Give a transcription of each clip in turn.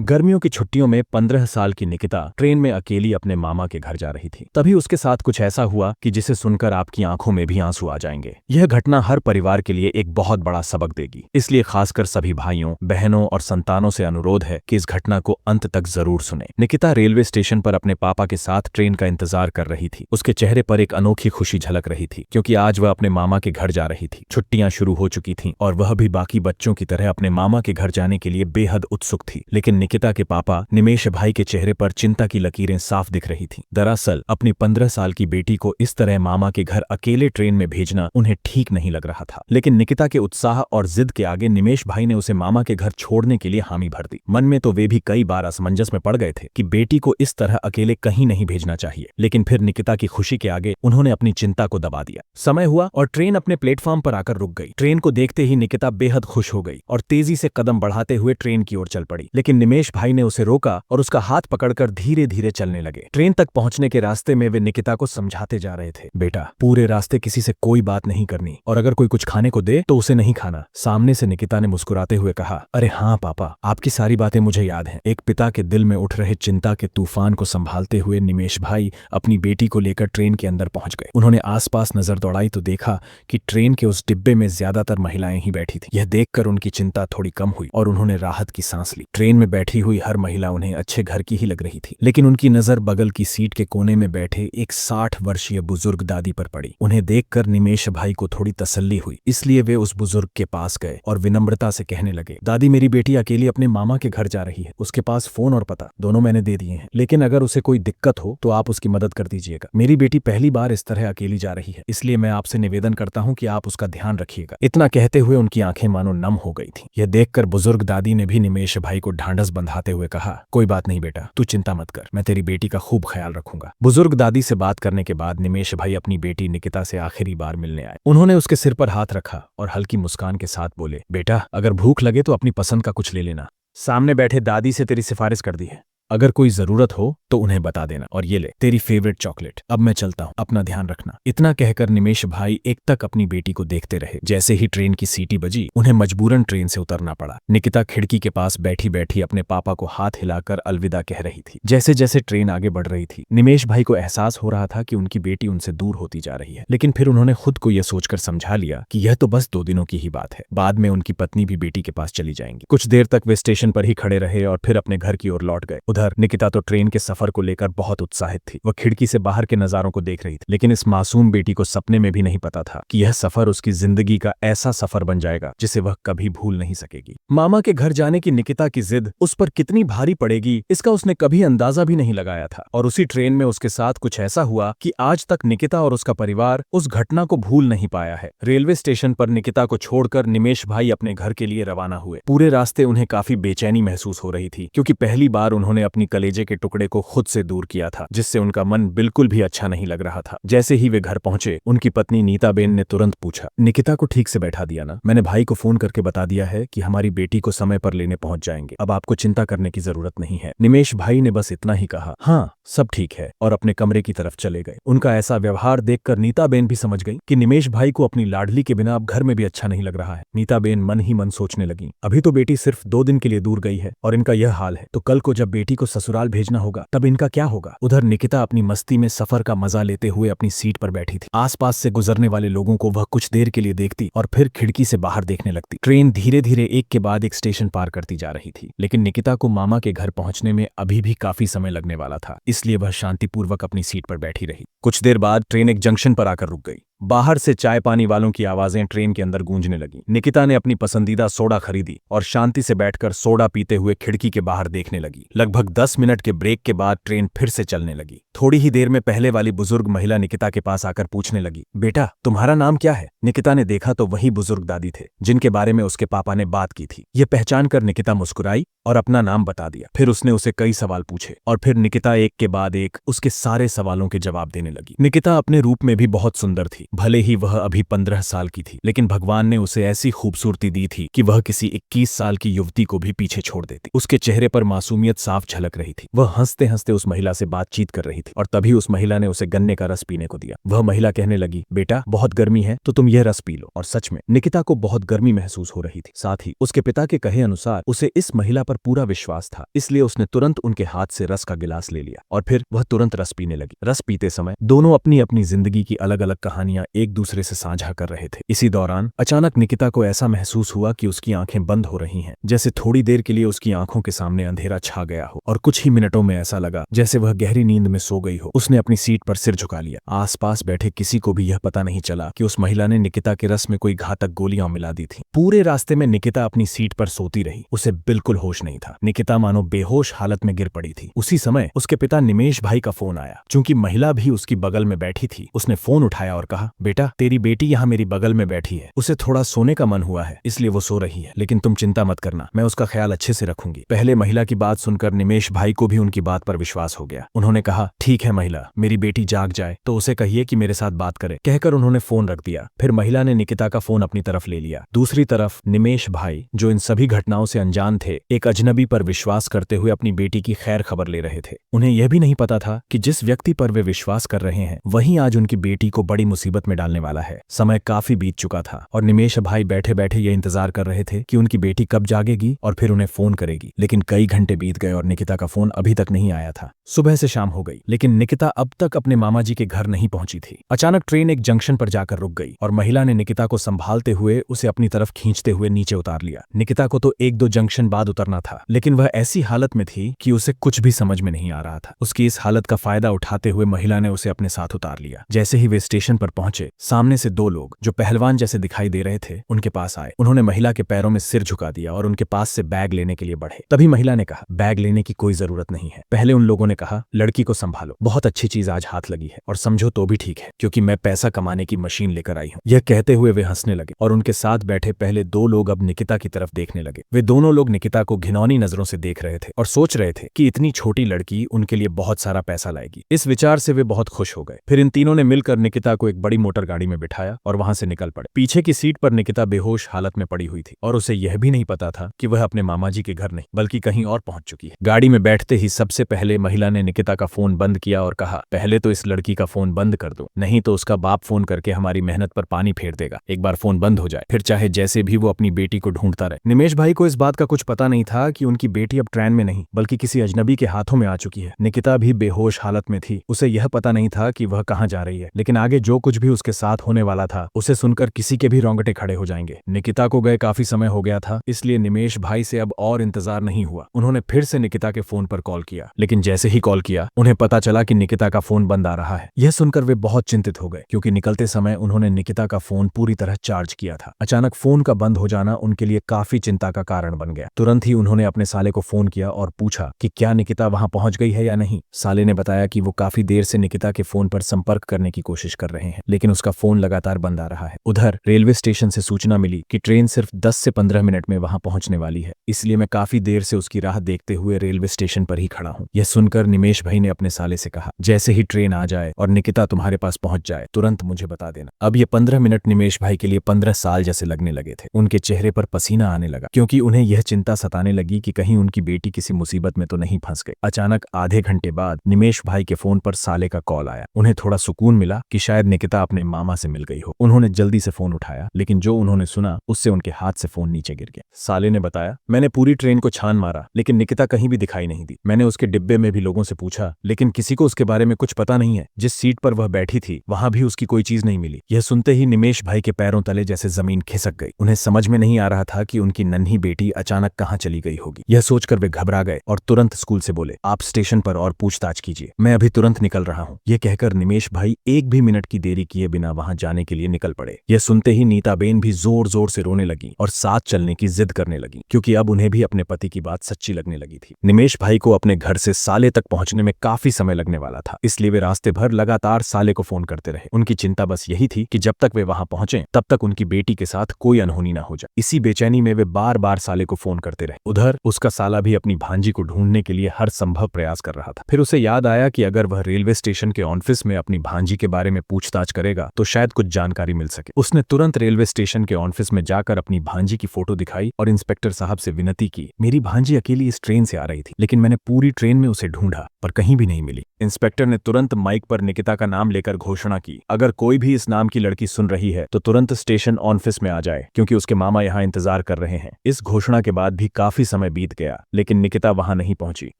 गर्मियों की छुट्टियों में 15 साल की निकिता ट्रेन में अकेली अपने मामा के घर जा रही थी। तभी उसके साथ कुछ ऐसा हुआ कि जिसे सुनकर आपकी आंखों में भी आंसू आ जाएंगे। यह घटना हर परिवार के लिए एक बहुत बड़ा सबक देगी, इसलिए खासकर सभी भाइयों, बहनों और संतानों से अनुरोध है कि इस घटना को अंत तक जरूर सुने। निकिता रेलवे स्टेशन पर अपने पापा के साथ ट्रेन का इंतजार कर रही थी। उसके चेहरे पर एक अनोखी खुशी झलक रही थी, क्योंकि आज वह अपने मामा के घर जा रही थी। छुट्टियां शुरू हो चुकी थीं और वह भी बाकी बच्चों की तरह अपने मामा के घर जाने के लिए बेहद उत्सुक थी। लेकिन निकिता के पापा निमेश भाई के चेहरे पर चिंता की लकीरें साफ दिख रही थीं। दरअसल अपनी 15 साल की बेटी को इस तरह मामा के घर अकेले ट्रेन में भेजना उन्हें ठीक नहीं लग रहा था। लेकिन निकिता के उत्साह और जिद के आगे निमेश भाई ने उसे मामा के घर छोड़ने के लिए हामी भर दी। मन में तो वे भी कई बार असमंजस में पड़ गए थे कि बेटी को इस तरह अकेले कहीं नहीं भेजना चाहिए, लेकिन फिर निकिता की खुशी के आगे उन्होंने अपनी चिंता को दबा दिया। समय हुआ और ट्रेन अपने प्लेटफॉर्म पर आकर रुक गई। ट्रेन को देखते ही निकिता बेहद खुश हो गई और तेजी से कदम बढ़ाते हुए ट्रेन की ओर चल पड़ी। लेकिन निमेश भाई ने उसे रोका और उसका हाथ पकड़कर धीरे धीरे चलने लगे। ट्रेन तक पहुंचने के रास्ते में वे निकिता को समझाते जा रहे थे, बेटा पूरे रास्ते किसी से कोई बात नहीं करनी, और अगर कोई कुछ खाने को दे तो उसे नहीं खाना। सामने से निकिता ने मुस्कुराते हुए कहा, अरे हाँ पापा, आपकी सारी बातें मुझे याद हैं। एक पिता के दिल में उठ रहे चिंता के तूफान को संभालते हुए निमेश भाई अपनी बेटी को लेकर ट्रेन के अंदर पहुंच गए। उन्होंने आसपास नजर दौड़ाई तो देखा कि ट्रेन के उस डिब्बे में ज्यादातर महिलाएं ही बैठी थी। यह देखकर उनकी चिंता थोड़ी कम हुई और उन्होंने राहत की सांस ली। ट्रेन में बैठी हुई हर महिला उन्हें अच्छे घर की ही लग रही थी, लेकिन उनकी नजर बगल की सीट के कोने में बैठे एक 60 वर्षीय बुजुर्ग दादी पर पड़ी। उन्हें देखकर निमेश भाई को थोड़ी तसल्ली हुई, इसलिए वे उस बुजुर्ग के पास गए और विनम्रता से कहने लगे, दादी मेरी बेटी अकेली अपने मामा के घर जा रही है। उसके पास फोन और पता दोनों मैंने दे दिए हैं, लेकिन अगर उसे कोई दिक्कत हो तो आप उसकी मदद कर दीजिएगा। मेरी बेटी पहली बार इस तरह अकेली जा रही है, इसलिए मैं आपसे निवेदन करता हूँ कि आप उसका ध्यान रखिएगा। इतना कहते हुए उनकी आंखें मानो नम हो गई थीं। यह देखकर बुजुर्ग दादी ने भी निमेश भाई को ढांढस बंधाते हुए कहा, कोई बात नहीं बेटा, तू चिंता मत कर, मैं तेरी बेटी का खूब ख्याल रखूंगा। बुजुर्ग दादी से बात करने के बाद निमेश भाई अपनी बेटी निकिता से आखिरी बार मिलने आए। उन्होंने उसके सिर पर हाथ रखा और हल्की मुस्कान के साथ बोले, बेटा अगर भूख लगे तो अपनी पसंद का कुछ ले लेना। सामने बैठे दादी से तेरी सिफारिश कर दी है, अगर कोई जरूरत हो तो उन्हें बता देना, और ये ले तेरी फेवरेट चॉकलेट। अब मैं चलता हूँ, अपना ध्यान रखना। इतना कहकर निमेश भाई एकटक अपनी बेटी को देखते रहे। जैसे ही ट्रेन की सीटी बजी उन्हें मजबूरन ट्रेन से उतरना पड़ा। निकिता खिड़की के पास बैठी बैठी अपने पापा को हाथ हिलाकर अलविदा कह रही थी। जैसे जैसे ट्रेन आगे बढ़ रही थी निमेश भाई को एहसास हो रहा था कि उनकी बेटी उनसे दूर होती जा रही है, लेकिन फिर उन्होंने खुद को यह सोचकर समझा लिया कि यह तो बस 2 दिनों की ही बात है। बाद में उनकी पत्नी भी बेटी के पास चली जाएंगी। कुछ देर तक वे स्टेशन पर ही खड़े रहे और फिर अपने घर की ओर लौट गए। उधर निकिता तो ट्रेन के सफर को लेकर बहुत उत्साहित थी। वह खिड़की से बाहर के नजारों को देख रही थी, लेकिन इस मासूम बेटी को सपने में भी नहीं पता था कि यह सफर उसकी जिंदगी का ऐसा सफर बन जाएगा जिसे वह कभी भूल नहीं सकेगी। मामा के घर जाने की निकिता की जिद उस पर कितनी भारी पड़ेगी इसका उसने कभी अंदाजा भी नहीं लगाया था। और उसी ट्रेन में उसके साथ कुछ ऐसा हुआ कि आज तक निकिता और उसका परिवार उस घटना को भूल नहीं पाया है। रेलवे स्टेशन पर निकिता को छोड़कर निमेश भाई अपने घर के लिए रवाना हुए। पूरे रास्ते उन्हें काफी बेचैनी महसूस हो रही थी, क्योंकि पहली बार उन्होंने अपनी कलेजे के टुकड़े को खुद से दूर किया था, जिससे उनका मन बिल्कुल भी अच्छा नहीं लग रहा था। जैसे ही वे घर पहुंचे उनकी पत्नी नीताबेन ने तुरंत पूछा, निकिता को ठीक से बैठा दिया ना? मैंने भाई को फोन करके बता दिया है कि हमारी बेटी को समय पर लेने पहुंच जाएंगे, अब आपको चिंता करने की जरूरत नहीं है। निमेश भाई ने बस इतना ही कहा, हाँ सब ठीक है, और अपने कमरे की तरफ चले गए। उनका ऐसा व्यवहार देखकर नीताबेन भी समझ गई कि निमेश भाई को अपनी लाडली के बिना अब घर में भी अच्छा नहीं लग रहा है। नीताबेन मन ही मन सोचने लगी, अभी तो बेटी सिर्फ 2 दिन के लिए दूर गई है और इनका यह हाल है, तो कल को जब बेटी को ससुराल भेजना होगा तब इनका क्या होगा। उधर निकिता अपनी मस्ती में सफर का मजा लेते हुए अपनी सीट पर बैठी थी। आसपास से गुजरने वाले लोगों को वह कुछ देर के लिए देखती और फिर खिड़की से बाहर देखने लगती। ट्रेन धीरे धीरे एक के बाद एक स्टेशन पार करती जा रही थी, लेकिन निकिता को मामा के घर पहुंचने में अभी भी काफी समय लगने वाला था, इसलिए वह शांतिपूर्वक अपनी सीट पर बैठी रही। कुछ देर बाद ट्रेन एक जंक्शन पर आकर रुक गई। बाहर से चाय पानी वालों की आवाजें ट्रेन के अंदर गूंजने लगी। निकिता ने अपनी पसंदीदा सोडा खरीदी और शांति से बैठकर सोडा पीते हुए खिड़की के बाहर देखने लगी। लगभग 10 मिनट के ब्रेक के बाद ट्रेन फिर से चलने लगी। थोड़ी ही देर में पहले वाली बुजुर्ग महिला निकिता के पास आकर पूछने लगी, बेटा तुम्हारा नाम क्या है? निकिता ने देखा तो वही बुजुर्ग दादी थे जिनके बारे में उसके पापा ने बात की थी। यह पहचान कर निकिता मुस्कुराई और अपना नाम बता दिया। फिर उसने उसे कई सवाल पूछे और फिर निकिता एक के बाद एक उसके सारे सवालों के जवाब देने लगी। निकिता अपने रूप में भी बहुत सुंदर थी भले ही वह अभी 15 साल की थी, लेकिन भगवान ने उसे ऐसी खूबसूरती दी थी कि वह किसी 21 साल की युवती को भी पीछे छोड़ देती। उसके चेहरे पर मासूमियत साफ झलक रही थी। वह हंसते हंसते उस महिला से बातचीत कर रही थी और तभी उस महिला ने उसे गन्ने का रस पीने को दिया। वह महिला कहने लगी, बेटा बहुत गर्मी है तो तुम यह रस पी लो। और सच में निकिता को बहुत गर्मी महसूस हो रही थी। साथ ही उसके पिता के कहे अनुसार उसे इस महिला पर पूरा विश्वास था, इसलिए उसने तुरंत उनके हाथ से रस का गिलास ले लिया और फिर वह तुरंत रस पीने लगी। रस पीते समय दोनों अपनी अपनी जिंदगी की अलग अलग कहानियां एक दूसरे से साझा कर रहे थे। इसी दौरान अचानक निकिता को ऐसा महसूस हुआ कि उसकी आंखें बंद हो रही हैं, जैसे थोड़ी देर के लिए उसकी आंखों के सामने अंधेरा छा गया हो और कुछ ही मिनटों में ऐसा लगा जैसे वह गहरी नींद में सो गई हो। उसने अपनी सीट पर सिर झुका लिया। आसपास बैठे किसी को भी यह पता नहीं चला कि उस महिला ने निकिता के रस में कोई घातक गोलियां मिला दी थी। पूरे रास्ते में निकिता अपनी सीट पर सोती रही। उसे बिल्कुल होश नहीं था। निकिता मानो बेहोश हालत में गिर पड़ी थी। उसी समय उसके पिता निमेश भाई का फोन आया। चूंकि महिला भी उसकी बगल में बैठी थी, उसने फोन उठाया और कहा, बेटा तेरी बेटी यहाँ मेरी बगल में बैठी है, उसे थोड़ा सोने का मन हुआ है इसलिए वो सो रही है, लेकिन तुम चिंता मत करना, मैं उसका ख्याल अच्छे से रखूंगी। पहले महिला की बात सुनकर निमेश भाई को भी उनकी बात पर विश्वास हो गया। उन्होंने कहा, ठीक है महिला, मेरी बेटी जाग जाए तो उसे कहिए कि मेरे साथ बात करे। कहकर उन्होंने फोन रख दिया। फिर महिला ने निकिता का फोन अपनी तरफ ले लिया। दूसरी तरफ निमेश भाई, जो इन सभी घटनाओं से अनजान थे, एक अजनबी पर विश्वास करते हुए अपनी बेटी की खैर खबर ले रहे थे। उन्हें यह भी नहीं पता था कि जिस व्यक्ति पर वे विश्वास कर रहे हैं वही आज उनकी बेटी को बड़ी मुसीबत में डालने वाला है। समय काफी बीत चुका था और निमेश भाई बैठे बैठे ये इंतजार कर रहे थे कि उनकी बेटी कब जागेगी और फिर उन्हें फोन करेगी। लेकिन कई घंटे बीत गए और निकिता का फोन अभी तक नहीं आया था। सुबह से शाम हो गई, लेकिन निकिता अब तक अपने मामा जी के घर नहीं पहुंची थी। अचानक ट्रेन एक जंक्शन पर जाकर रुक गई और महिला ने निकिता को संभालते हुए उसे अपनी तरफ खींचते हुए नीचे उतार लिया। निकिता को तो 1-2 जंक्शन बाद उतरना था, लेकिन वह ऐसी हालत में थी कि उसे कुछ भी समझ में नहीं आ रहा था। उसकी इस हालत का फायदा उठाते हुए महिला ने उसे अपने साथ उतार लिया। जैसे ही वे स्टेशन पर पहुंचे, सामने से 2 लोग जो पहलवान जैसे दिखाई दे रहे थे उनके पास आए। उन्होंने महिला के पैरों में सिर झुका दिया और उनके पास से बैग लेने के लिए बढ़े। तभी महिला ने कहा, बैग लेने की कोई जरूरत नहीं है। पहले उन लोगों ने कहा, लड़की को संभालो, बहुत अच्छी चीज आज हाथ लगी है और समझो तो भी ठीक है, क्योंकि मैं पैसा कमाने की मशीन लेकर आई हूँ। यह कहते हुए वे हंसने लगे और उनके साथ बैठे पहले 2 लोग अब निकिता की तरफ देखने लगे। वे दोनों लोग निकिता को घिनौनी नजरों से देख रहे थे और सोच रहे थे कि इतनी छोटी लड़की उनके लिए बहुत सारा पैसा लाएगी। इस विचार से वे बहुत खुश हो गए। फिर इन तीनों ने मिलकर निकिता को एक बड़ी मोटर गाड़ी में बिठाया और वहां से निकल पड़े। पीछे की सीट पर निकिता बेहोश हालत में पड़ी हुई थी और उसे यह भी नहीं पता था कि वह अपने मामा जी के घर नहीं बल्कि कहीं और पहुंच चुकी है। गाड़ी में बैठते ही सबसे पहले महिला ने निकिता का फोन बंद किया और कहा, पहले तो इस लड़की का फोन बंद कर दो, नहीं तो उसका बाप फोन करके हमारी मेहनत पर पानी फेर देगा। एक बार फोन बंद हो जाए फिर चाहे जैसे भी वो अपनी बेटी को ढूंढता रहे। निमेश भाई को इस बात का कुछ पता नहीं था कि उनकी बेटी अब ट्रेन में नहीं बल्कि किसी अजनबी के हाथों में आ चुकी है। निकिता भी बेहोश हालत में थी। उसे यह पता नहीं था कि वह कहां जा रही है, लेकिन आगे जो कुछ भी उसके साथ होने वाला था उसे सुनकर किसी के भी रोंगटे खड़े हो जाएंगे। निकिता को गए काफी समय हो गया था, इसलिए निमेश भाई से अब और इंतजार नहीं हुआ। उन्होंने फिर से निकिता के फोन पर कॉल किया, लेकिन जैसे ही कॉल किया उन्हें पता चला कि निकिता का फोन बंद आ रहा है। यह सुनकर वे बहुत चिंतित हो गए, क्योंकि निकलते समय उन्होंने निकिता का फोन पूरी तरह चार्ज किया था। अचानक फोन का बंद हो जाना उनके लिए काफी चिंता का कारण बन गया। तुरंत ही उन्होंने अपने साले को फोन किया और पूछा कि क्या निकिता वहां पहुंच गई है या नहीं। साले ने बताया कि वो काफी देर से निकिता के फोन पर संपर्क करने की कोशिश कर रहे हैं, लेकिन उसका फोन लगातार बंद आ रहा है। उधर रेलवे स्टेशन से सूचना मिली कि ट्रेन सिर्फ 10 से 15 मिनट में वहां पहुंचने वाली है, इसलिए मैं काफी देर से उसकी राह देखते हुए रेलवे स्टेशन पर ही खड़ा हूं। यह सुनकर निमेश भाई ने अपने साले से कहा, जैसे ही ट्रेन आ जाए और निकिता तुम्हारे पास पहुंच जाए तुरंत मुझे बता देना। अब ये 15 मिनट निमेश भाई के लिए 15 साल जैसे लगने लगे थे। उनके चेहरे पर पसीना आने लगा, क्योंकि उन्हें यह चिंता सताने लगी कि कहीं उनकी बेटी किसी मुसीबत में तो नहीं फंस गई। अचानक आधे घंटे बाद निमेश भाई के फोन पर साले का कॉल आया। उन्हें थोड़ा सुकून मिला कि शायद निकिता अपने मामा से मिल गई हो। उन्होंने जल्दी से फोन उठाया, लेकिन जो उन्होंने सुना उससे उनके हाथ से फोन नीचे गिर गया। साले ने बताया, मैंने पूरी ट्रेन को छान मारा, लेकिन निकिता कहीं भी दिखाई नहीं दी। मैंने उसके डिब्बे में भी लोगों से पूछा, लेकिन किसी को उसके बारे में कुछ पता नहीं है। जिस सीट पर वह बैठी थी वहां भी उसकी कोई चीज नहीं मिली। यह सुनते ही निमेश भाई के पैरों तले जैसे जमीन खिसक गई। उन्हें समझ में नहीं आ रहा था कि उनकी नन्ही बेटी अचानक कहां चली गई होगी। यह सोचकर वे घबरा गए और तुरंत स्कूल से बोले, आप स्टेशन पर और पूछताछ कीजिए, मैं अभी तुरंत निकल रहा हूं। यह कहकर निमेश भाई एक भी मिनट की देरी किए बिना वहां जाने के लिए निकल पड़े। यह सुनते ही नीताबेन भी जोर जोर से रोने लगी और साथ चलने की जिद करने लगी, क्योंकि अब उन्हें भी अपने पति की बात सच्ची लगने लगी थी। निमेश भाई को अपने घर से साले तक पहुंचने में काफी समय लगने वाला था, इसलिए वे रास्ते भर लगातार साले को फोन करते रहे। उनकी चिंता बस यही थी कि जब तक वे वहां पहुंचे तब तक उनकी बेटी के साथ कोई अनहोनी ना हो जाए। इसी बेचैनी में वे बार बार साले को फोन करते रहे। उधर उसका साला भी अपनी भांजी को ढूंढने के लिए हर संभव प्रयास कर रहा था। फिर उसे याद आया कि अगर वह रेलवे स्टेशन के ऑफिस में अपनी भांजी के बारे में पूछताछ करेगा तो शायद कुछ जानकारी मिल सके। उसने तुरंत रेलवे स्टेशन के ऑफिस में जाकर अपनी भांजी की फोटो दिखाई और इंस्पेक्टर साहब से विनती की। मेरी भांजी अकेली इस ट्रेन से आ रही थी, लेकिन मैंने पूरी ट्रेन में उसे ढूंढा पर कहीं भी नहीं मिली। इंस्पेक्टर ने तुरंत माइक पर निकिता का नाम लेकर घोषणा की, अगर कोई भी इस नाम की लड़की सुन रही है तो तुरंत स्टेशन ऑफिस में आ जाए, क्योंकि उसके मामा यहाँ इंतजार कर रहे हैं। इस घोषणा के बाद भी काफी समय बीत गया, लेकिन निकिता वहां नहीं पहुंची।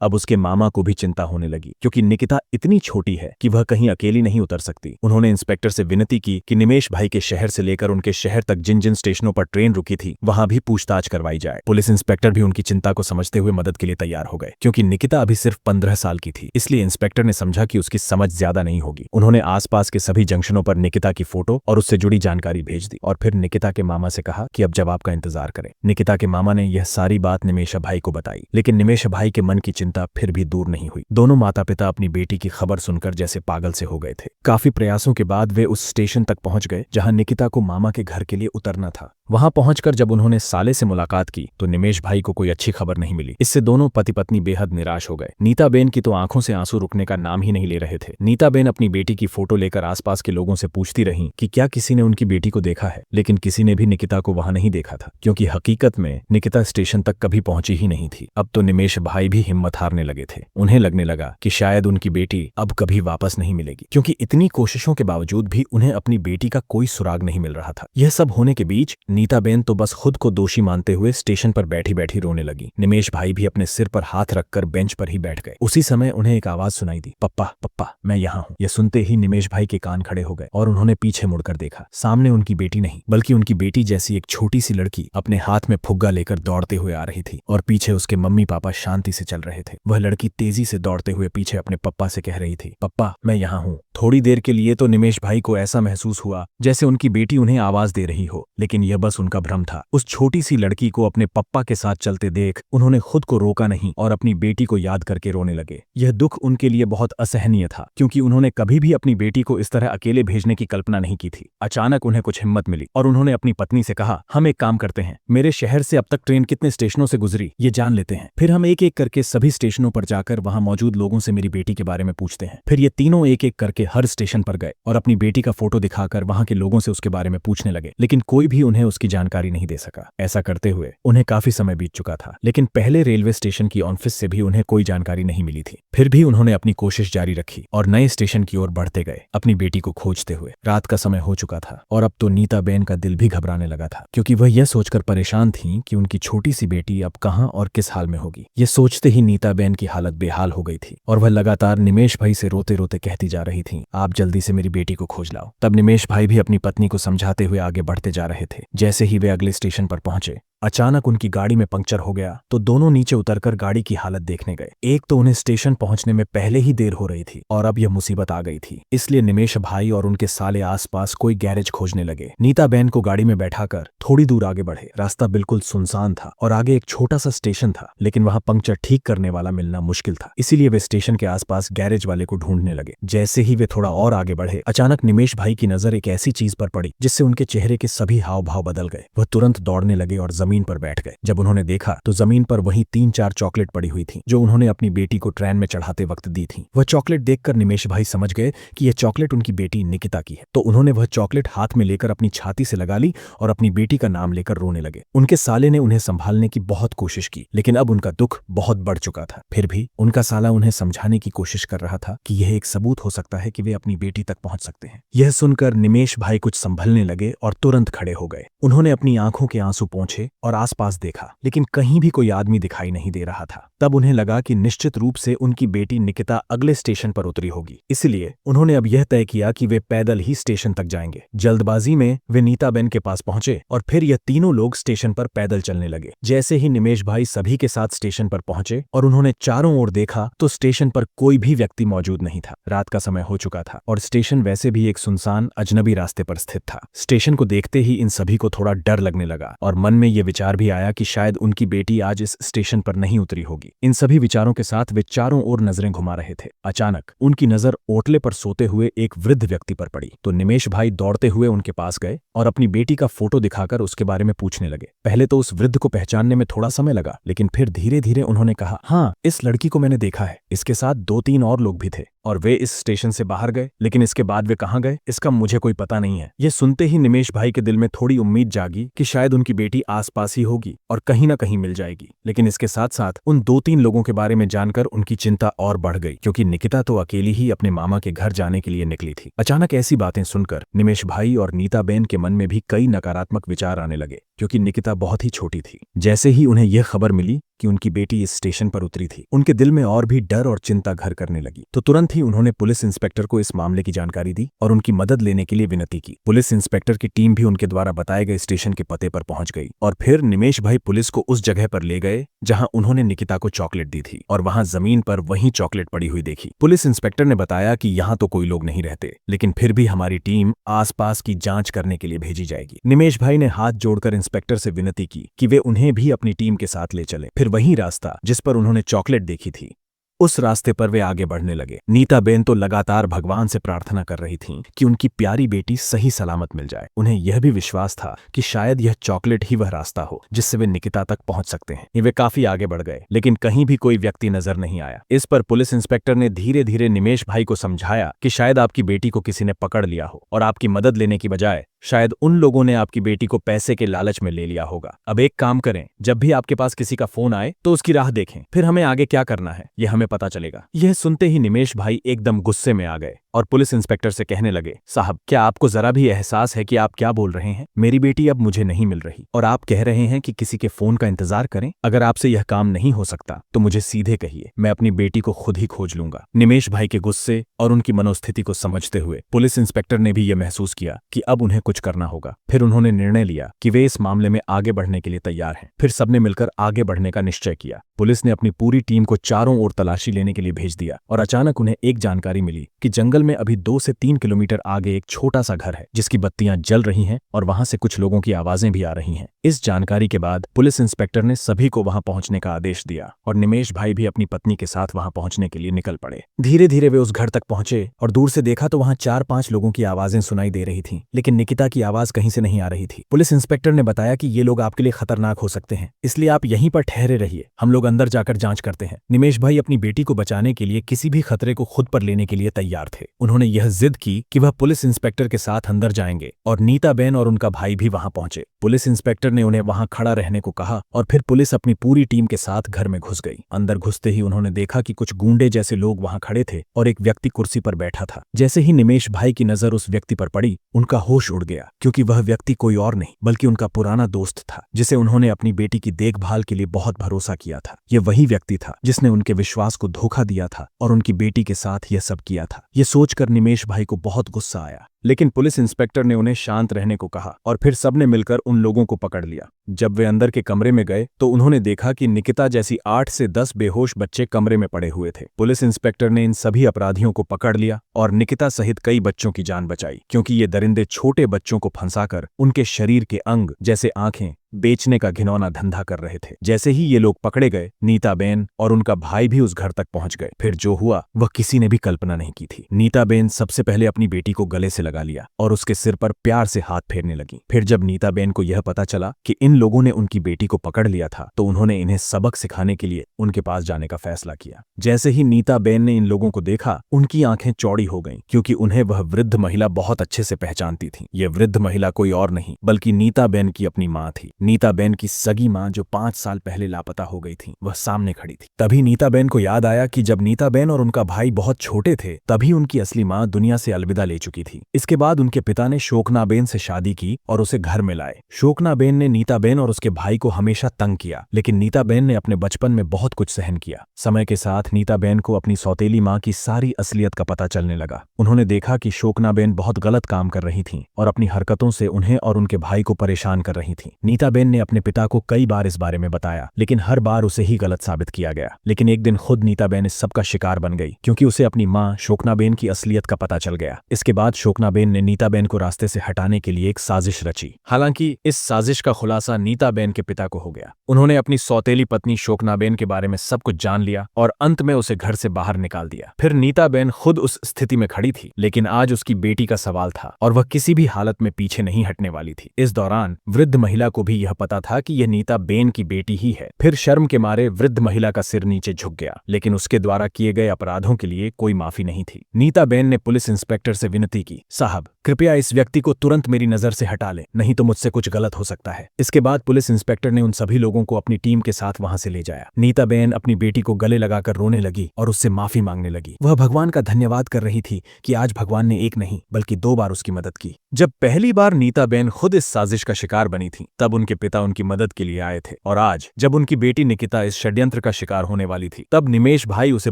अब उसके मामा को भी चिंता होने लगी, क्योंकि निकिता इतनी छोटी है कि वह कहीं अकेली नहीं उतर सकती। उन्होंने इंस्पेक्टर से विनती की कि निमेश भाई के शहर से लेकर उनके शहर तक जिन जिन स्टेशनों पर ट्रेन रुकी थी वहां भी पूछताछ करवाई जाए। पुलिस इंस्पेक्टर भी उनकी चिंता को समझते हुए मदद के लिए तैयार हो गए। क्योंकि निकिता अभी सिर्फ 15 साल की थी, इसलिए इंस्पेक्टर ने समझा कि उसकी समझ ज्यादा नहीं होगी। उन्होंने आसपास के सभी जंक्शनों पर निकिता की फोटो और उससे जुड़ी जानकारी भेज दी और फिर निकिता के मामा से कहा कि अब जवाब का इंतजार करें। निकिता के मामा ने यह सारी बात निमेश भाई को बताई, लेकिन निमेश भाई के मन की चिंता फिर भी दूर नहीं हुई। दोनों माता पिता अपनी बेटी की खबर सुनकर जैसे पागल से हो गए थे। काफी प्रयासों के बाद वे उस स्टेशन तक पहुंच गए जहां निकिता को मामा के घर के लिए उतरना था। वहां पहुंचकर जब उन्होंने साले से मुलाकात की तो निमेश भाई को कोई अच्छी खबर नहीं मिली। इससे दोनों पति पत्नी बेहद निराश हो गए। नीताबेन की तो आंखों से आंसू रुकने का नाम ही नहीं ले रहे थे। नीताबेन अपनी बेटी की फोटो लेकर आसपास के लोगों से पूछती रहीं कि क्या किसी ने उनकी बेटी को देखा है, लेकिन किसी ने भी निकिता को वहां नहीं देखा था, क्योंकि हकीकत में निकिता स्टेशन तक कभी पहुंची ही नहीं थी। अब तो निमेश भाई भी हिम्मत हारने लगे थे। उन्हें लगने लगा कि शायद उनकी बेटी अब कभी वापस नहीं मिलेगी, क्योंकि इतनी कोशिशों के बावजूद भी उन्हें अपनी बेटी का कोई सुराग नहीं मिल रहा था। यह सब होने के बीच नीताबेन तो बस खुद को दोषी मानते हुए स्टेशन पर बैठी बैठी रोने लगी। निमेश भाई भी अपने सिर पर हाथ रखकर बेंच पर ही बैठ गए। उसी समय उन्हें एक आवाज सुनाई दी, पप्पा पप्पा मैं यहाँ हूँ। यह सुनते ही निमेश भाई के कान खड़े हो गए और उन्होंने पीछे मुड़कर देखा। सामने उनकी बेटी नहीं, बल्कि उनकी बेटी जैसी एक छोटी सी लड़की अपने हाथ में फुग्गा लेकर दौड़ते हुए आ रही थी और पीछे उसके मम्मी पापा शांति से चल रहे थे। वह लड़की तेजी से दौड़ते हुए पीछे अपने पप्पा से कह रही थी, पप्पा मैं यहाँ हूँ। थोड़ी देर के लिए तो निमेश भाई को ऐसा महसूस हुआ जैसे उनकी बेटी उन्हें आवाज दे रही हो, लेकिन यह बस उनका भ्रम था। उस छोटी सी लड़की को अपने पप्पा के साथ चलते देख उन्होंने खुद को रोका नहीं और अपनी बेटी को याद करके रोने लगे। यह दुख उनके लिए बहुत असहनीय था, क्योंकि उन्होंने कभी भी अपनी बेटी को इस तरह अकेले भेजने की कल्पना नहीं की थी। अचानक उन्हें कुछ हिम्मत मिली और उन्होंने अपनी पत्नी से कहा, हम एक काम करते हैं, मेरे शहर से अब तक ट्रेन कितने स्टेशनों से गुजरी ये जान लेते हैं, फिर हम एक एक करके सभी स्टेशनों पर जाकर वहां मौजूद लोगों से मेरी बेटी के बारे में पूछते हैं। फिर ये तीनों एक एक करके हर स्टेशन पर गए और अपनी बेटी का फोटो दिखाकर वहां के लोगों से उसके बारे में पूछने लगे, लेकिन कोई भी उन्हें उसकी जानकारी नहीं दे सका। ऐसा करते हुए उन्हें काफी समय बीत चुका था, लेकिन पहले रेलवे स्टेशन की ऑफिस से भी उन्हें कोई जानकारी नहीं मिली थी। फिर भी उन्होंने अपनी कोशिश जारी रखी और नए स्टेशन की ओर बढ़ते गए, अपनी बेटी को खोजते हुए। रात का समय हो चुका था और अब तो नीताबेन का दिल भी घबराने लगा था, क्योंकि वह यह सोचकर परेशान थी कि उनकी छोटी सी बेटी अब कहां और किस हाल में होगी। यह सोचते ही नीताबेन की हालत बेहाल हो गई थी और वह लगातार निमेश भाई से रोते रोते कहती जा रही थी, आप जल्दी से मेरी बेटी को खोज लाओ। तब निमेश भाई भी अपनी पत्नी को समझाते हुए आगे बढ़ते जा रहे थे। जैसे ही वे अगले स्टेशन पर पहुंचे, अचानक उनकी गाड़ी में पंक्चर हो गया तो दोनों नीचे उतरकर गाड़ी की हालत देखने गए। एक तो उन्हें स्टेशन पहुंचने में पहले ही देर हो रही थी और अब यह मुसीबत आ गई थी, इसलिए निमेश भाई और उनके साले आसपास कोई गैरेज खोजने लगे। नीताबेन को गाड़ी में बैठाकर थोड़ी दूर आगे बढ़े। रास्ता बिल्कुल सुनसान था और आगे एक छोटा सा स्टेशन था, लेकिन वहां पंक्चर ठीक करने वाला मिलना मुश्किल था, इसीलिए वे स्टेशन के आसपास गैरेज वाले को ढूंढने लगे। जैसे ही वे थोड़ा और आगे बढ़े, अचानक निमेश भाई की नजर एक ऐसी चीज पर पड़ी जिससे उनके चेहरे के सभी हाव भाव बदल गए। वह तुरंत दौड़ने लगे और जमीन पर बैठ गए। जब उन्होंने देखा तो जमीन पर वहीं 3-4 चॉकलेट पड़ी हुई थी जो उन्होंने अपनी बेटी को ट्रेन में चढ़ाते वक्त दी थी। वह चॉकलेट देखकर निमेश भाई समझ गए कि यह चॉकलेट उनकी बेटी निकिता की है, तो उन्होंने वह चॉकलेट हाथ में लेकर अपनी छाती से लगा ली और अपनी बेटी का नाम लेकर रोने लगे। उनके साले ने उन्हें संभालने की बहुत कोशिश की, लेकिन अब उनका दुख बहुत बढ़ चुका था। फिर भी उनका साला उन्हें समझाने की कोशिश कर रहा था कि यह एक सबूत हो सकता है कि वे अपनी बेटी तक पहुंच सकते हैं। यह सुनकर निमेश भाई कुछ संभलने लगे और तुरंत खड़े हो गए। उन्होंने अपनी आंखों के आंसू पोंछे और आसपास देखा, लेकिन कहीं भी कोई आदमी दिखाई नहीं दे रहा था। तब उन्हें लगा कि निश्चित रूप से उनकी बेटी निकिता अगले स्टेशन पर उतरी होगी, इसलिए उन्होंने अब यह तय किया कि वे पैदल ही स्टेशन तक जाएंगे। जल्दबाजी में वे नीताबेन के पास पहुंचे और फिर यह तीनों लोग स्टेशन पर पैदल चलने लगे। जैसे ही निमेश भाई सभी के साथ स्टेशन पर पहुंचे और उन्होंने चारों ओर देखा तो स्टेशन पर कोई भी व्यक्ति मौजूद नहीं था। रात का समय हो चुका था और स्टेशन वैसे भी एक सुनसान अजनबी रास्ते पर स्थित था। स्टेशन को देखते ही इन सभी को थोड़ा डर लगने लगा और मन में यह विचार भी आया कि शायद उनकी बेटी आज इस स्टेशन पर नहीं उतरी होगी। इन सभी विचारों के साथ वे चारों ओर नजरें घुमा रहे थे। अचानक उनकी नजर ओटले पर सोते हुए एक वृद्ध व्यक्ति पर पड़ी, तो निमेश भाई दौड़ते हुए उनके पास गए और अपनी बेटी का फोटो दिखाकर उसके बारे में पूछने लगे। पहले तो उस वृद्ध को पहचानने में थोड़ा समय लगा, लेकिन फिर धीरे धीरे उन्होंने कहा, हाँ, इस लड़की को मैंने देखा है, इसके साथ 2-3 और लोग भी थे। और वे इस स्टेशन से बाहर गए, लेकिन इसके बाद वे कहाँ गए इसका मुझे कोई पता नहीं है। यह सुनते ही निमेश भाई के दिल में थोड़ी उम्मीद जागी कि शायद उनकी बेटी आसपास ही होगी और कहीं ना कहीं मिल जाएगी। लेकिन इसके साथ साथ उन 2-3 लोगों के बारे में जानकर उनकी चिंता और बढ़ गई, क्योंकि निकिता तो अकेली ही अपने मामा के घर जाने के लिए निकली थी। अचानक ऐसी बातें सुनकर निमेश भाई और नीता बेन के मन में भी कई नकारात्मक विचार आने लगे, क्योंकि निकिता बहुत ही छोटी थी। जैसे ही उन्हें यह खबर मिली कि उनकी बेटी इस स्टेशन पर उतरी थी, उनके दिल में और भी डर और चिंता घर करने लगी। तो तुरंत ही उन्होंने पुलिस इंस्पेक्टर को इस मामले की जानकारी दी और उनकी मदद लेने के लिए विनती की। पुलिस इंस्पेक्टर की टीम भी उनके द्वारा बताए गए स्टेशन के पते पर पहुंच गई और फिर निमेश भाई पुलिस को उस जगह पर ले गए जहां उन्होंने निकिता को चॉकलेट दी थी, और वहां जमीन पर वही चॉकलेट पड़ी हुई देखी। पुलिस इंस्पेक्टर ने बताया कि यहाँ तो कोई लोग नहीं रहते, लेकिन फिर भी हमारी टीम आसपास की जांच करने के लिए भेजी जाएगी। निमेश भाई ने हाथ जोड़कर इंस्पेक्टर से विनती की कि वे उन्हें भी अपनी टीम के साथ ले चले। फिर वही रास्ता जिस पर उन्होंने चॉकलेट देखी थी, उस रास्ते पर वे आगे बढ़ने लगे। नीता बेन तो लगातार भगवान से प्रार्थना कर रही थीं कि उनकी प्यारी बेटी सही सलामत मिल जाए। उन्हें यह भी विश्वास था कि शायद यह चॉकलेट ही वह रास्ता हो जिससे वे निकिता तक पहुंच सकते हैं। वे काफी आगे बढ़ गए, लेकिन कहीं भी कोई व्यक्ति नजर नहीं आया। इस पर पुलिस इंस्पेक्टर ने धीरे धीरे निमेश भाई को समझाया कि शायद आपकी बेटी को किसी ने पकड़ लिया हो और आपकी मदद लेने की बजाय शायद उन लोगों ने आपकी बेटी को पैसे के लालच में ले लिया होगा। अब एक काम करें, जब भी आपके पास किसी का फोन आए तो उसकी राह देखें, फिर हमें आगे क्या करना है यह हमें पता चलेगा। यह सुनते ही निमेश भाई एकदम गुस्से में आ गए और पुलिस इंस्पेक्टर से कहने लगे, साहब क्या आपको जरा भी एहसास है कि आप क्या बोल रहे हैं? मेरी बेटी अब मुझे नहीं मिल रही और आप कह रहे हैं कि किसी के फोन का इंतजार करें। अगर आपसे यह काम नहीं हो सकता तो मुझे सीधे कहिए, मैं अपनी बेटी को खुद ही खोज लूंगा। निमेश भाई के गुस्से और उनकी मनोस्थिति को समझते हुए पुलिस इंस्पेक्टर ने भी यह महसूस किया कि अब उन्हें कुछ करना होगा। फिर उन्होंने निर्णय लिया कि वे इस मामले में आगे बढ़ने के लिए तैयार हैं। फिर सबने मिलकर आगे बढ़ने का निश्चय किया। पुलिस ने अपनी पूरी टीम को चारों ओर तलाशी लेने के लिए भेज दिया और अचानक उन्हें एक जानकारी मिली कि जंगल में अभी 2 से 3 किलोमीटर आगे एक छोटा सा घर है जिसकी बत्तियां जल रही हैं और वहां से कुछ लोगों की आवाजें भी आ रही हैं। इस जानकारी के बाद पुलिस इंस्पेक्टर ने सभी को वहां पहुंचने का आदेश दिया और निमेश भाई भी अपनी पत्नी के साथ वहां पहुंचने के लिए निकल पड़े। धीरे धीरे वे उस घर तक पहुंचे और दूर से देखा तो वहां 4-5 लोगों की आवाजें सुनाई दे रही थीं, लेकिन निकिता की आवाज कहीं से नहीं आ रही थी। पुलिस इंस्पेक्टर ने बताया कि ये लोग आपके लिए खतरनाक हो सकते हैं, इसलिए आप यहीं पर ठहरे रहिए, हम लोग अंदर जाकर जांच करते हैं। निमेश भाई अपनी बेटी को बचाने के लिए किसी भी खतरे को खुद पर लेने के लिए तैयार थे। उन्होंने यह जिद की कि वह पुलिस इंस्पेक्टर के साथ अंदर जाएंगे और नीता बेन और उनका भाई भी वहां पहुंचे। पुलिस इंस्पेक्टर ने उन्हें वहां खड़ा रहने को कहा और फिर पुलिस अपनी पूरी टीम के साथ घर में घुस गई। अंदर घुसते ही उन्होंने देखा कि कुछ गूंडे जैसे लोग वहां खड़े थे और एक व्यक्ति कुर्सी पर बैठा था। जैसे ही निमेश भाई की नजर उस व्यक्ति पर पड़ी, उनका होश उड़ गया, क्योंकि वह व्यक्ति कोई और नहीं बल्कि उनका पुराना दोस्त था जिसे उन्होंने अपनी बेटी की देखभाल के लिए बहुत भरोसा किया था। यह वही व्यक्ति था जिसने उनके विश्वास को धोखा दिया था और उनकी बेटी के साथ यह सब किया था। यह सोचकर निमेश भाई को बहुत गुस्सा आया, लेकिन पुलिस इंस्पेक्टर ने उन्हें शांत रहने को कहा और फिर सबने मिलकर उन लोगों को पकड़ लिया। जब वे अंदर के कमरे में गए तो उन्होंने देखा कि निकिता जैसी 8 से 10 बेहोश बच्चे कमरे में पड़े हुए थे। पुलिस इंस्पेक्टर ने इन सभी अपराधियों को पकड़ लिया और निकिता सहित कई बच्चों की जान बचाई, क्योंकि ये दरिंदे छोटे बच्चों को फंसाकर उनके शरीर के अंग जैसे आंखें बेचने का घिनौना धंधा कर रहे थे। जैसे ही ये लोग पकड़े गए, नीता बेन और उनका भाई भी उस घर तक पहुंच गए। फिर जो हुआ वह किसी ने भी कल्पना नहीं की थी। नीता बेन सबसे पहले अपनी बेटी को गले से लगा लिया और उसके सिर पर प्यार से हाथ फेरने लगी। फिर जब नीता बेन को यह पता चला कि इन लोगों ने उनकी बेटी को पकड़ लिया था, तो उन्होंने इन्हें सबक सिखाने के लिए उनके पास जाने का फैसला किया। जैसे ही नीता बेन ने इन लोगों को देखा, उनकी आंखें चौड़ी हो गईं, क्योंकि उन्हें वह वृद्ध महिला बहुत अच्छे से पहचानती थी। यह वृद्ध महिला कोई और नहीं बल्कि नीता बेन की अपनी माँ थी। नीता बेन की सगी माँ जो 5 साल पहले लापता हो गई थी, वह सामने खड़ी थी। तभी नीता बेन को याद आया कि जब नीता बेन और उनका भाई बहुत छोटे थे, तभी उनकी असली माँ दुनिया से अलविदा ले चुकी थी। इसके बाद उनके पिता ने शोकना बेन से शादी की और उसे घर में लाए। शोकना बेन ने नीता बेन और उसके भाई को हमेशा तंग किया, लेकिन नीता बेन ने अपने बचपन में बहुत कुछ सहन किया। समय के साथ नीता बेन को अपनी सौतेली माँ की सारी असलियत का पता चलने लगा। उन्होंने देखा कि शोकना बेन बहुत गलत काम कर रही थीं और अपनी हरकतों से उन्हें और उनके भाई को परेशान कर रही थीं। नीता बेन ने अपने पिता को कई बार इस बारे में बताया, लेकिन हर बार उसे ही गलत साबित किया गया। लेकिन एक दिन खुद नीता बेन इस सब का शिकार बन गई, क्योंकि उसे अपनी माँ शोकना बेन की असलियत का पता चल गया। इसके बाद शोकना बेन ने नीता बेन को रास्ते से हटाने के लिए एक साजिश रची। हालांकि इस साजिश का खुलासा नीता बेन के पिता को हो गया। उन्होंने अपनी सौतेली पत्नी शोकना बेन के बारे में सब कुछ जान लिया और अंत में उसे घर से बाहर निकाल दिया। फिर नीता बेन खुद उस स्थिति में खड़ी थी, लेकिन आज उसकी बेटी का सवाल था और वह किसी भी हालत में पीछे नहीं हटने वाली थी। इस दौरान वृद्ध महिला को भी यह पता था कि यह नीता बेन की बेटी ही है। फिर शर्म के मारे वृद्ध महिला का सिर नीचे झुक गया, लेकिन उसके द्वारा किए गए अपराधों के लिए कोई माफी नहीं थी। नीता बेन ने पुलिस इंस्पेक्टर से विनती की, साहब कृपया इस व्यक्ति को तुरंत मेरी नजर से हटा लें, नहीं तो मुझसे कुछ गलत हो सकता है। इसके बाद पुलिस इंस्पेक्टर ने उन सभी लोगों को अपनी टीम के साथ वहां से ले जाया। नीता बेन अपनी बेटी को गले लगाकर रोने लगी और उससे माफी मांगने लगी। वह भगवान का धन्यवाद कर रही थी कि आज भगवान ने एक नहीं बल्कि 2 बार उसकी मदद की। जब पहली बार नीता बेन खुद इस साजिश का शिकार बनी थी, तब उनके पिता उनकी मदद के लिए आए थे, और आज जब उनकी बेटी निकिता इस षड्यंत्र का शिकार होने वाली थी, तब निमेश भाई उसे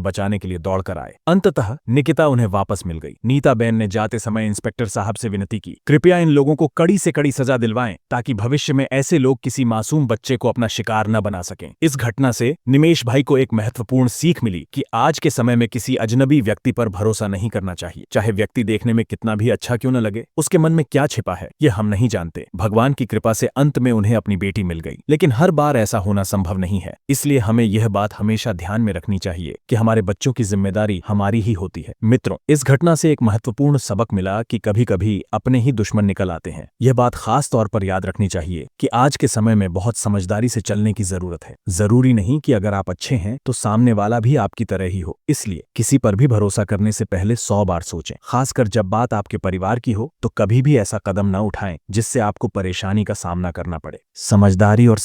बचाने के लिए दौड़कर आए। अंततः निकिता उन्हें वापस मिल गई। नीता बेन ने जाते समय इंस्पेक्टर साहब से विनती की, कृपया इन लोगों को कड़ी से कड़ी सजा दिलवाएं, ताकि भविष्य में ऐसे लोग किसी मासूम बच्चे को अपना शिकार न बना सकें। इस घटना से निमेश भाई को एक महत्वपूर्ण सीख मिली कि आज के समय में किसी अजनबी व्यक्ति पर भरोसा नहीं करना चाहिए। चाहे व्यक्ति देखने में कितना भी अच्छा क्यों न लगे, उसके मन में क्या छिपा है ये हम नहीं जानते। भगवान की कृपा से अंत में उन्हें अपनी बेटी मिल गई, लेकिन हर बार ऐसा होना संभव नहीं है। इसलिए हमें यह बात हमेशा ध्यान में रखनी चाहिए कि हमारे बच्चों की जिम्मेदारी हमारी ही होती है। मित्रों, इस घटना से एक महत्वपूर्ण सबक मिला कि कभी कभी अपने ही दुश्मन निकल आते हैं। यह बात खास तौर पर याद रखनी चाहिए कि आज के समय में बहुत समझदारी से चलने की जरूरत है। जरूरी नहीं कि अगर आप अच्छे हैं तो सामने वाला भी आपकी तरह ही हो। इसलिए किसी पर भी भरोसा करने से पहले 100 बार सोचें। खासकर जब बात आपके परिवार की हो तो कभी भी ऐसा कदम न उठाएं जिससे आपको परेशानी का सामना करना पड़े। समझदारी और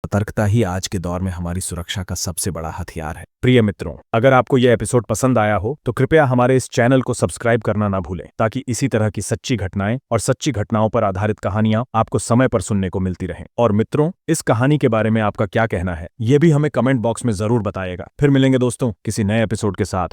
सतर्कता ही आज के दौर में हमारी सुरक्षा का सबसे बड़ा हथियार है। प्रिय मित्रों, अगर आपको यह एपिसोड पसंद आया हो तो कृपया हमारे इस चैनल को सब्सक्राइब करना ना भूलें, ताकि इसी तरह की सच्ची घटनाएं और सच्ची घटनाओं पर आधारित कहानियां आपको समय पर सुनने को मिलती रहें। और मित्रों, इस कहानी के बारे में आपका क्या कहना है ये भी हमें कमेंट बॉक्स में जरूर बताइएगा। फिर मिलेंगे दोस्तों किसी नए एपिसोड के साथ।